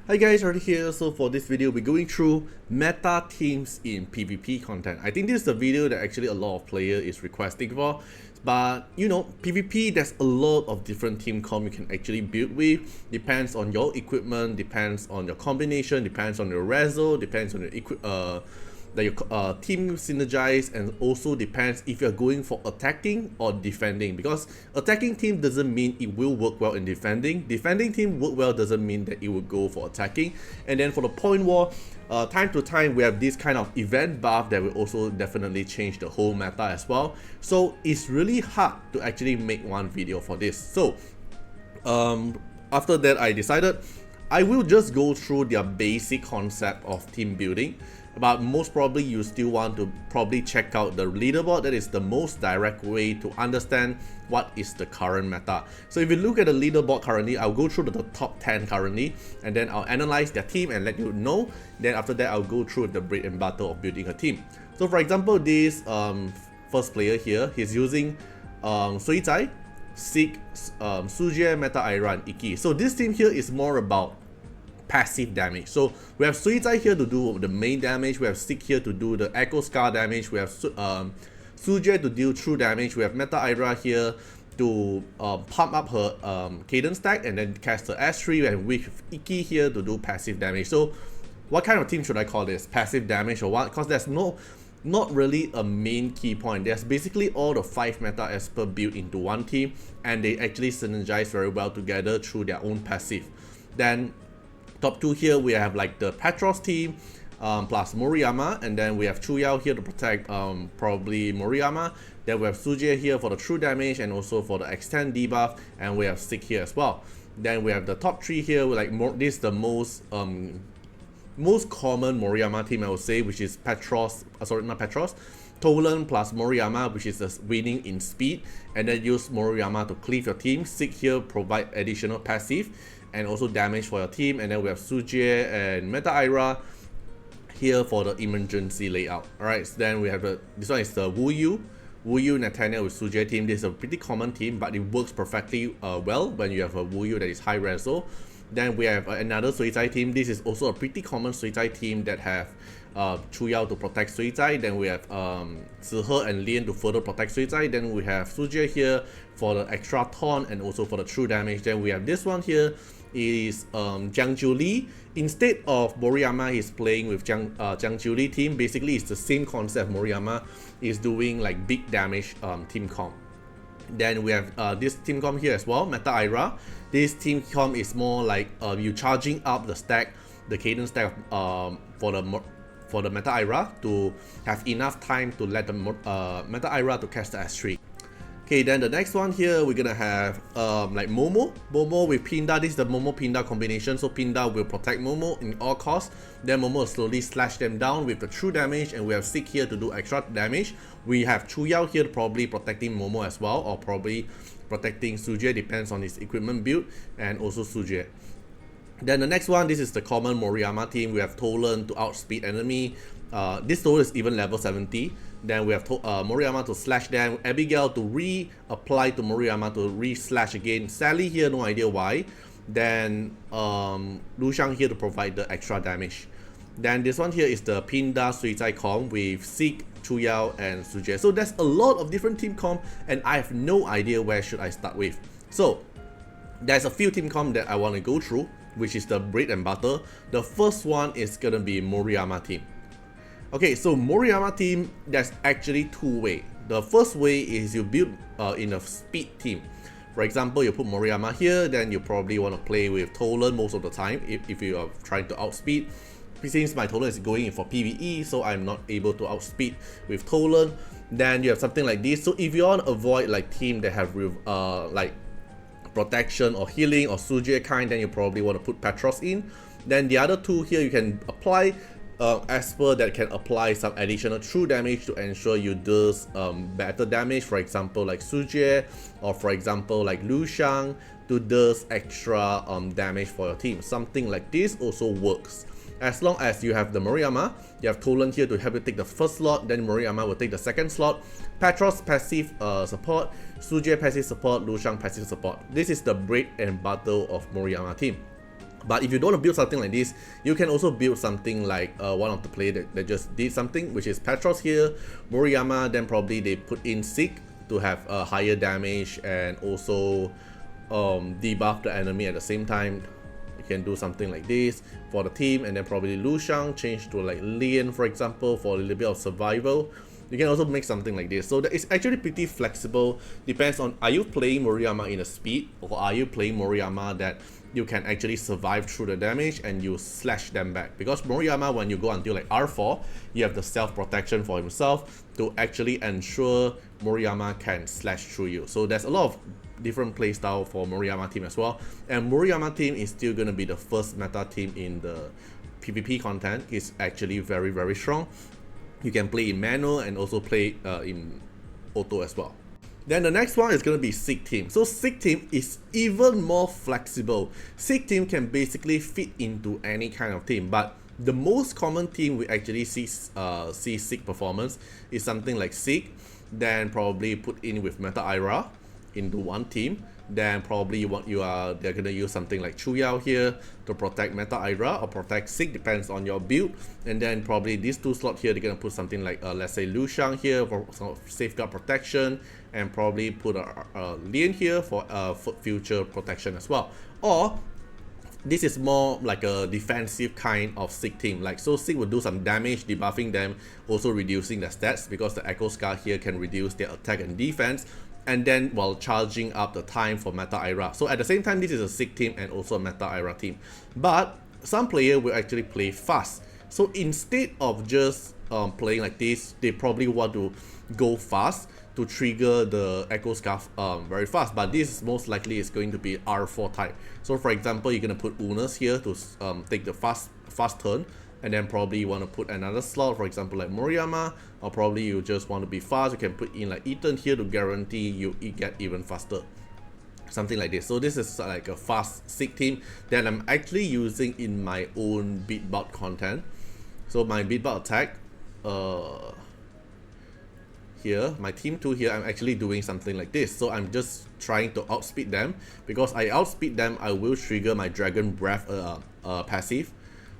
Hi guys, Artiar here. So for this video, we're going through meta teams in PvP content. I think this is a video that actually a lot of players is requesting for. But you know, PvP, there's a lot of different team comp you can actually build with. Depends on your equipment, depends on your combination, depends on your reso, depends on your team synergize, and also depends if you're going for attacking or defending, because attacking team doesn't mean it will work well in defending team work well doesn't mean that it will go for attacking. And then for the point war, time to time we have this kind of event buff that will also definitely change the whole meta as well. So it's really hard to actually make one video for this. So after that, I decided I will just go through their basic concept of team building. But most probably you still want to probably check out the leaderboard. That is the most direct way to understand what is the current meta. So if you look at the leaderboard currently, I'll go through the top 10 currently, and then I'll analyze their team and let you know. Then after that, I'll go through the bread and butter of building a team. So for example, this first player here, he's using Suizai, Sieg, Suizai, Meta Ira, and Iki. So this team here is more about passive damage. So we have Suizai here to do the main damage, we have Sieg here to do the Echo Scar damage, we have Suizai to deal true damage, we have Meta Ira here to pump up her cadence stack and then cast her S3, and with Iki here to do passive damage. So what kind of team should I call this? Passive damage or what? Because there's not really a main key point. There's basically all the 5 meta esper built into one team, and they actually synergize very well together through their own passive. Then top 2 here, we have like the Petros team plus Moriyama, and then we have Chuyao here to protect probably Moriyama. Then we have Suizai here for the true damage and also for the extend debuff, and we have Sieg here as well. Then we have the top 3 here, like this is the most common Moriyama team, I would say, which is Petros, Tolan plus Moriyama, which is winning in speed, and then use Moriyama to cleave your team. Sieg here provide additional passive and also damage for your team. And then we have Suizai and Meta Ira here for the emergency layout. Alright, so then we have this one is the Wu Nathaniel with Suizai team. This is a pretty common team, but it works perfectly well when you have a Wu that is high reso. Then we have another Suizai team. This is also a pretty common Suizai team that have Chuyao to protect Suizai. Then we have Zihe and Lian to further protect Suizai. Then we have Suizai here for the extra taunt and also for the true damage. Then we have this one here is Jiang Jiuli. Instead of Moriyama, he's playing with Jiang Jiuli team. Basically, it's the same concept. Moriyama is doing like big damage team comp. Then we have this team comp here as well, Meta Ira. This team comp is more like you charging up the stack, the cadence stack for the Meta Ira to have enough time to let the Meta Ira to cast the S3. Okay, then the next one here, we're gonna have like Momo with Pindar. This is the Momo Pindar combination, so Pindar will protect Momo in all costs. Then Momo will slowly slash them down with the true damage, and we have Sieg here to do extra damage. We have Chuyao here probably protecting Momo as well, or probably protecting Suizai, depends on his equipment build, and also Suizai. Then the next one, this is the common Moriyama team. We have Tolan to outspeed enemy. This Tolan is even level 70. Then we have Moriyama to slash them, Abigail to reapply to Moriyama to re-slash again, Sally here, no idea why. Then Lushang here to provide the extra damage. Then this one here is the Pindar Suizai comp with Sieg, Chuyao, and Suizai. So there's a lot of different team comp, and I have no idea where should I start with. So there's a few team comp that I want to go through, which is the bread and butter. The first one is gonna be Moriyama team. Okay, so Moriyama team, there's actually 2 ways. The first way is you build in a speed team. For example, you put Moriyama here, then you probably want to play with Tolan most of the time if you are trying to outspeed. Since my Tolan is going in for PvE, so I'm not able to outspeed with Tolan. Then you have something like this. So if you want to avoid like team that have like protection or healing or Suizai kind, then you probably want to put Petros in. Then the other 2 here, you can apply Esper that can apply some additional true damage to ensure you do better damage. For example, like Suizai, or for example like Lushang to do extra damage for your team. Something like this also works. As long as you have the Moriyama, you have Tolan here to help you take the first slot, then Moriyama will take the second slot. Petros passive support, Suizai passive support, Lushang passive support. This is the bread and butter of Moriyama team. But if you don't want to build something like this, you can also build something like one of the player that just did something, which is Petros here, Moriyama, then probably they put in Sieg to have a higher damage and also debuff the enemy at the same time. You can do something like this for the team, and then probably Lu Shang change to like Lian, for example, for a little bit of survival. You can also make something like this. So that it's actually pretty flexible. Depends on, are you playing Moriyama in a speed, or are you playing Moriyama that you can actually survive through the damage and you slash them back. Because Moriyama, when you go until like R4, you have the self-protection for himself to actually ensure Moriyama can slash through you. So there's a lot of different playstyle for Moriyama team as well. And Moriyama team is still going to be the first meta team in the PvP content. It's actually very, very strong. You can play in manual and also play in auto as well. Then the next one is going to be Sieg team. So Sieg team is even more flexible. Sieg team can basically fit into any kind of team, but the most common team we actually see Sieg performance is something like Sieg, then probably put in with Meta Ira into one team. Then probably they're gonna use something like Chuyao here to protect Meta Ira or protect Sieg, depends on your build. And then probably these two slots here, they're gonna put something like let's say Lu Shang here for some safeguard protection, and probably put a Lian here for future protection as well. Or this is more like a defensive kind of Sieg team. Like, so Sieg will do some damage, debuffing them, also reducing their stats, because the Echo Scar here can reduce their attack and defense, and then while charging up the time for Meta Ira. So at the same time, this is a Sieg team and also a Meta Ira team. But some player will actually play fast. So instead of just playing like this, they probably want to go fast to trigger the Echo Scarf very fast. But this most likely is going to be R4 type. So for example, you're going to put Unas here to take the fast turn. And then probably you want to put another slot, for example like Moriyama, or probably you just want to be fast, you can put in like Ethan here to guarantee you get even faster. Something like this. So this is like a fast Sieg team that I'm actually using in my own beatbout content. So my beatbout attack, here, my team 2 here, I'm actually doing something like this. So I'm just trying to outspeed them. Because I outspeed them, I will trigger my Dragon Breath passive.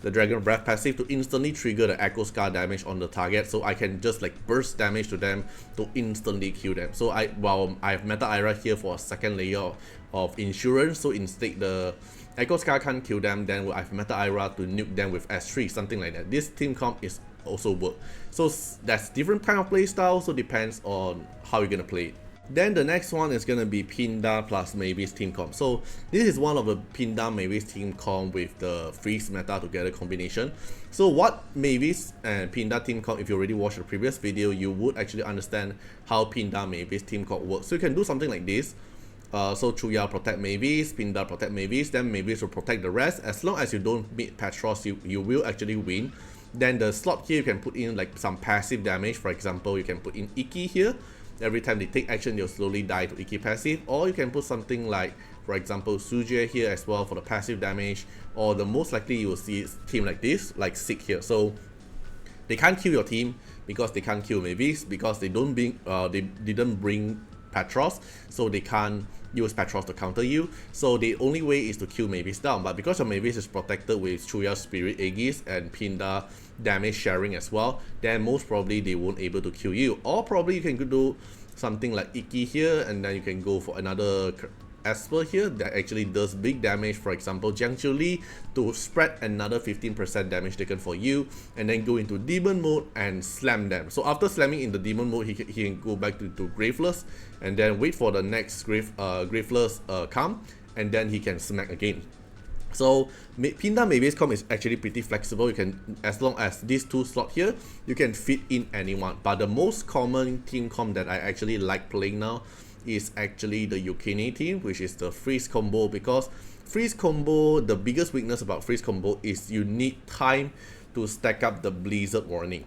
The Dragon Breath passive to instantly trigger the Echo Scar damage on the target, so I can just like burst damage to them to instantly kill them. So while I have Meta Ira here for a second layer of insurance, so instead the Echo Scar can't kill them, then I have Meta Ira to nuke them with S3, something like that. This team comp is also work. So that's different kind of play style, so depends on how you're gonna play it. Then the next one is going to be Pindar plus Mavis team comp. So this is one of the Pindar Mavis team comp with the freeze meta together combination. So what Mavis and Pindar team comp, if you already watched the previous video, you would actually understand how Pindar Mavis team comp works. So you can do something like this. So Chuyao protect Mavis, Pindar protect Mavis, then Mavis will protect the rest. As long as you don't meet Petros, you will actually win. Then the slot here, you can put in like some passive damage. For example, you can put in Iki here. Every time they take action, they'll slowly die to Iki passive. Or you can put something like, for example, Suizai here as well for the passive damage. Or the most likely you will see team like this, like Sieg here. So they can't kill your team because they can't kill Mavis, because they didn't bring Petros, so they can't use Petros to counter you. So the only way is to kill Mavis down. But because your Mavis is protected with Chuya's Spirit Aegis and Pindar damage sharing as well, then most probably they won't able to kill you. Or probably you can do something like Iki here, and then you can go for another Esper here that actually does big damage, for example Jiangqiu Li, to spread another 15% damage taken for you, and then go into demon mode and slam them. So after slamming in the demon mode, he can go back to Graveless and then wait for the next Graveless come, and then he can smack again. So Pindar Mavis comp is actually pretty flexible. You can, as long as these two slots here, you can fit in anyone. But the most common team comp that I actually like playing now is actually the Yukine team, which is the freeze combo. Because freeze combo, the biggest weakness about freeze combo is you need time to stack up the blizzard warning.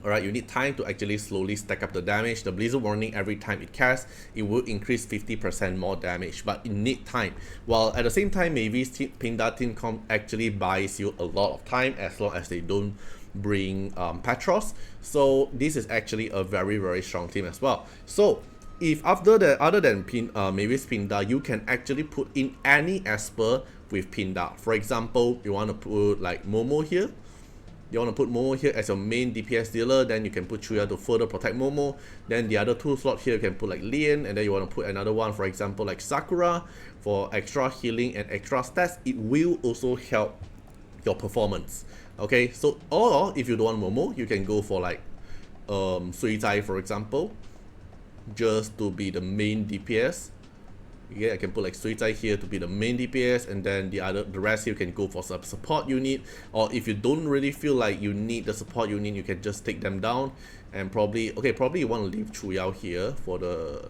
Alright, you need time to actually slowly stack up the damage. The blizzard warning, every time it casts, it will increase 50% more damage, but it need time. While at the same time, Mavis Pindar team comp actually buys you a lot of time as long as they don't bring Petros. So this is actually a very, very strong team as well. So if after that, other than Mavis Pindar, you can actually put in any Esper with Pindar. For example, you want to put like Momo here. You want to put Momo here as your main DPS dealer, then you can put Chuya to further protect Momo. Then the other 2 slot here you can put like Lien, and then you want to put another one, for example, like Sakura for extra healing and extra stats. It will also help your performance. Okay, so or if you don't want Momo, you can go for like Suizai, for example, just to be the main DPS. Okay, I can put like Suizai here to be the main DPS, and then the rest here you can go for some support unit. Or if you don't really feel like you need the support unit, you can just take them down. And probably you want to leave Chuyao here for the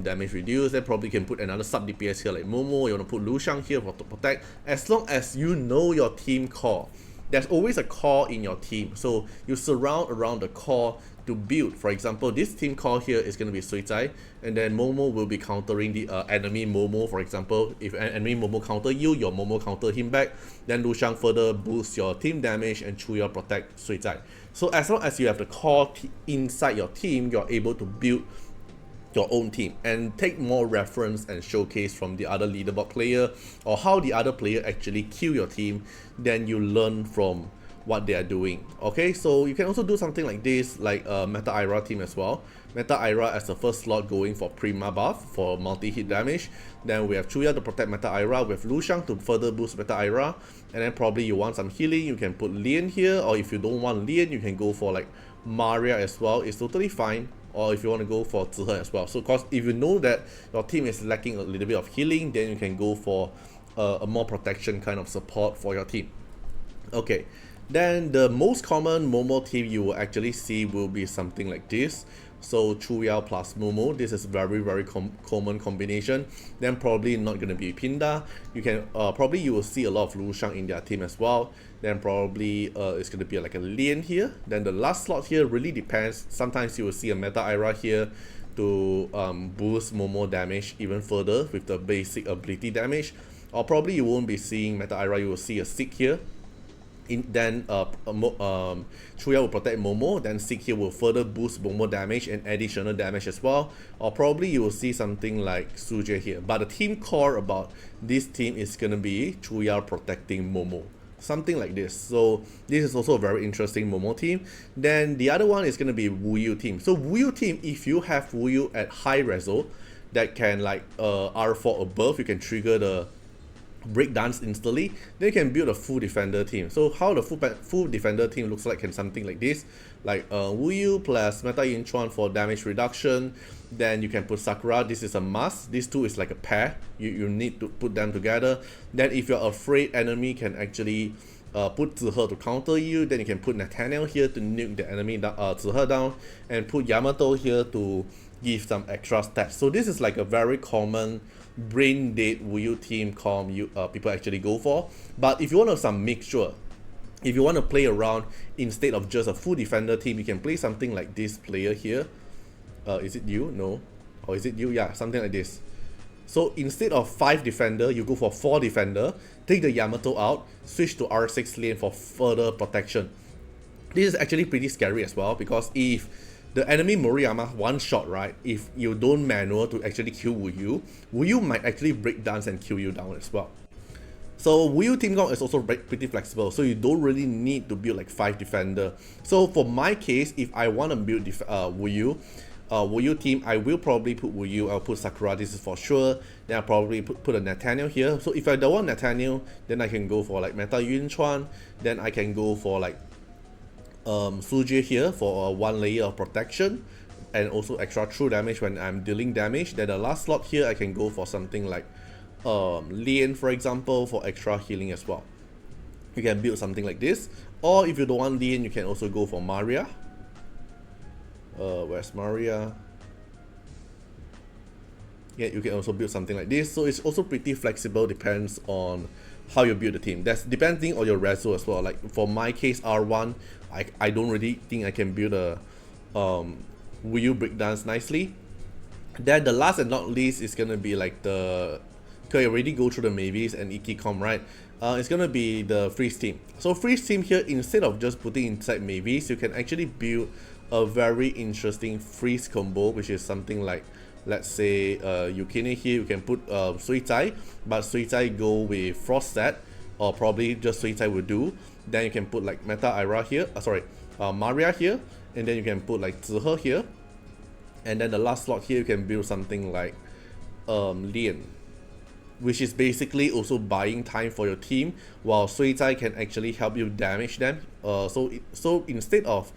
damage reduce. Then probably you can put another sub DPS here like Momo. You want to put Lu Shang here for to protect. As long as you know your team core, there's always a core in your team, so you surround around the core to build. For example, this team core here is going to be Suizai, and then Momo will be countering the enemy Momo. For example, if an enemy Momo counter you, your Momo counter him back, then Lu Shang further boosts your team damage and Chuya protect Suizai. So as long as you have the core inside your team, you're able to build your own team and take more reference and showcase from the other leaderboard player or how the other player actually kill your team. Then you learn from what they are doing. Okay, so you can also do something like this, like Meta Ira team as well. Meta Ira as the first slot going for Prima buff for multi-hit damage. Then we have Chuya to protect Meta Ira, with Lu Shang to further boost Meta Ira. And then probably you want some healing, you can put Lien here, or if you don't want Lien, you can go for like Maria as well. It's totally fine. Or if you want to go for Zihe as well. So cause if you know that your team is lacking a little bit of healing, then you can go for a more protection kind of support for your team. Okay, then the most common Momo team you will actually see will be something like this. So Chuyao plus Momo, this is very common combination. Then probably not going to be Pindar. You can probably you will see a lot of Lu Shang in their team as well. Then probably it's going to be like a Lien here. Then the last slot here really depends. Sometimes you will see a Meta Ira here to boost Momo damage even further with the basic ability damage. Or probably you won't be seeing Meta Ira, you will see a Sieg here. Then Chuya will protect Momo, then Sieg here will further boost Momo damage and additional damage as well. Or probably you will see something like Suizai here. But the team core about this team is going to be Chuya protecting Momo. Something like this. So this is also a very interesting Momo team. Then the other one is going to be Wuyu team. So Wuyu team, if you have Wuyu at high reso that can like R4 above, you can trigger the breakdance instantly, then you can build a full defender team. So how the full defender team looks like can something like this, like Wuyu plus Meta Yinchuan for damage reduction. Then you can put Sakura, this is a must. These two is like a pair, you need to put them together. Then if you're afraid enemy can actually put Zihe to counter you, then you can put Nathaniel here to nuke the enemy Zihe down, and put Yamato here to give some extra stats. So this is like a very common brain dead Wuyu team people actually go for. But if you want to have some mixture, if you want to play around instead of just a full defender team, you can play something like this player here. Is it you? No. Or is it you? Yeah, something like this. So instead of 5 defender, you go for 4 defender, take the Yamato out, switch to R6 lane for further protection. This is actually pretty scary as well, because if the enemy Moriyama one shot, right, if you don't manual to actually kill Wuyu might actually break dance and kill you down as well. So Wuyu team count is also pretty flexible, so you don't really need to build like 5 defender. So for my case, if I want to build Wuyu team, I will probably put Wuyu, I'll put Sakura, this is for sure. Then I'll probably put a Nathaniel here. So if I don't want Nathaniel, then I can go for like Meta Yunchuan. Then I can go for like Suizai here for 1 layer of protection and also extra true damage when I'm dealing damage. Then the last slot here I can go for something like Lien, for example, for extra healing as well. You can build something like this, or if you don't want Lien, you can also go for Maria. Where's Maria? Yeah, you can also build something like this. So it's also pretty flexible, depends on how you build the team. That's depending on your reso as well. Like for my case, R1, I don't really think I can build a Wuyu breakdance nicely. Then the last and not least is gonna be like the, okay, you already go through the Mavis and Ikicom, right? It's gonna be the freeze team. So freeze team here, instead of just putting inside Mavis, you can actually build a very interesting freeze combo, which is something like let's say Yukine here, you can put Suizai, but Suizai go with Frost set, or probably just Suizai will do. Then you can put like Meta Ira here, Maria here, and then you can put like Zihe here. And then the last slot here, you can build something like Lian, which is basically also buying time for your team, while Suizai can actually help you damage them. So instead of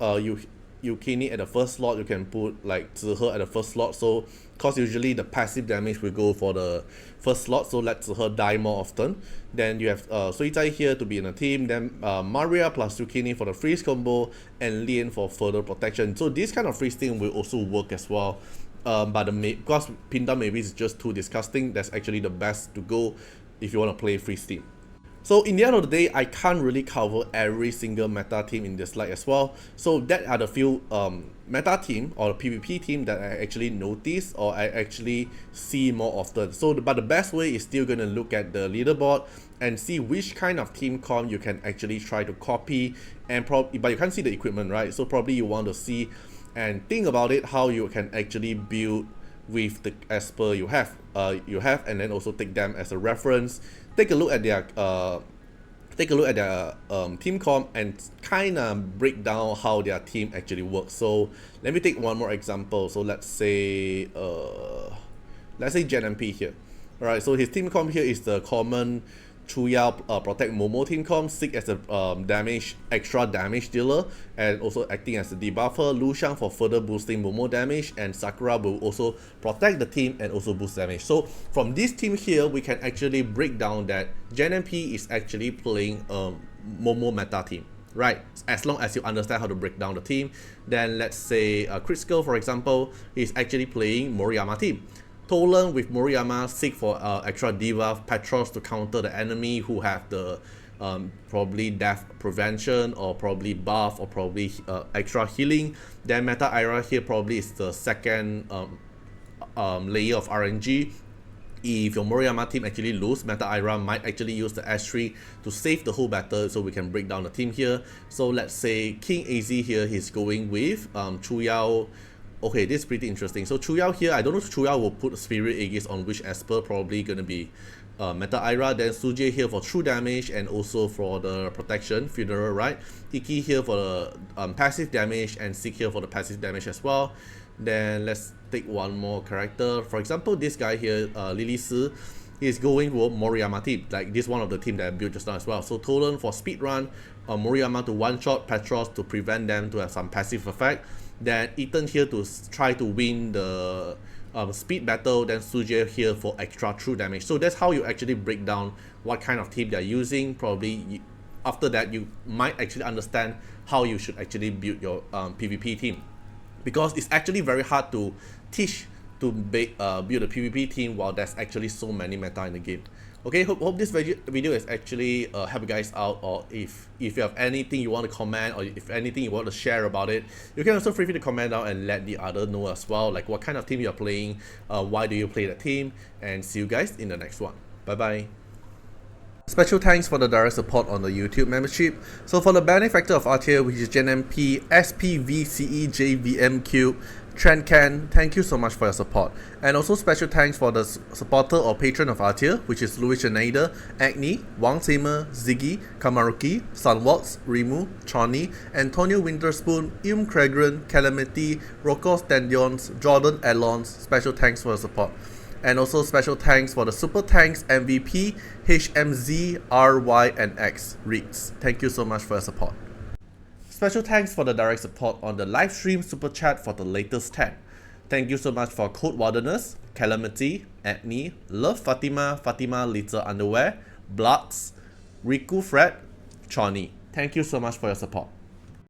Yukini at the first slot, you can put like Zihe at the first slot. So cause usually the passive damage will go for the first slot, so let Zihe die more often. Then you have Suizai here to be in a team, then Maria plus Yukini for the freeze combo, and Lian for further protection. So this kind of freeze thing will also work as well. But because Pindar Mavis is just too disgusting, that's actually the best to go if you want to play freeze team. So in the end of the day, I can't really cover every single meta team in this slide as well. So that are the few meta team or PvP team that I actually notice or I actually see more often. But the best way is still going to look at the leaderboard and see which kind of team comp you can actually try to copy, and but you can't see the equipment, right? So probably you want to see and think about it, how you can actually build with the Esper you have, and then also take them as a reference. Take a look at their team comp and kind of break down how their team actually works. So let me take one more example. So let's say Gen MP here. Alright, so his team comp here is the common Chuyao protect Momo team comp, Sieg as a extra damage dealer and also acting as a debuffer, Lu Xiang for further boosting Momo damage, and Sakura will also protect the team and also boost damage. So from this team here, we can actually break down that Gen MP is actually playing a Momo meta team, right? As long as you understand how to break down the team. Then let's say Critical, for example, is actually playing Moriyama team. Tolan with Moriyama, Sieg for extra debuff, Petros to counter the enemy who have the probably death prevention or probably buff or probably extra healing. Then Meta Ira here probably is the second layer of RNG. If your Moriyama team actually lose, Meta Ira might actually use the S3 to save the whole battle, so we can break down the team here. So let's say King AZ here, he's going with Chuyao. Okay, this is pretty interesting. So Chuyao here, I don't know if Chuyao will put Spirit Aegis on which Esper, probably gonna be Meta Ira. Then Suje here for true damage and also for the protection, Funeral, right? Iki here for the passive damage, and Sieg here for the passive damage as well. Then let's take one more character. For example, this guy here, Lily Si, is going for Moriyama team. Like this one of the team that I built just now as well. So Tolan for speed run, Moriyama to one shot, Petros to prevent them to have some passive effect. Then Ethan here to try to win the speed battle, then Suje here for extra true damage. So that's how you actually break down what kind of team they're using. Probably after that, you might actually understand how you should actually build your PvP team, because it's actually very hard to teach to build a PvP team while there's actually so many meta in the game. Okay, hope this video is actually help you guys out, or if you have anything you want to comment, or if anything you want to share about it, you can also feel free to comment down and let the other know as well, like what kind of team you're playing, why do you play that team, and see you guys in the next one. Bye bye. Special thanks for the direct support on the YouTube membership. So for the benefactor of Artiar, which is Gen MP, SPVCEJVMQ, Trendcan, thank you so much for your support. And also special thanks for the supporter or patron of Artiar, which is Louis Schneider, Agni, Wang Seimer, Ziggy, Kamaruki, Sunwalks, Rimu, Choni, Antonio Winterspoon, Cregren, Calamity, Rocco Standions, Jordan Alons. Special thanks for your support. And also special thanks for the Super Thanks MVP, HMZ, RY, and X, Reeds. Thank you so much for your support. Special thanks for the direct support on the live stream super chat for the latest 10. Thank you so much for Code Wardeners, Calamity, Agni, Love Fatima, Fatima Little Underwear, Bloods, Riku Fred, Choni. Thank you so much for your support.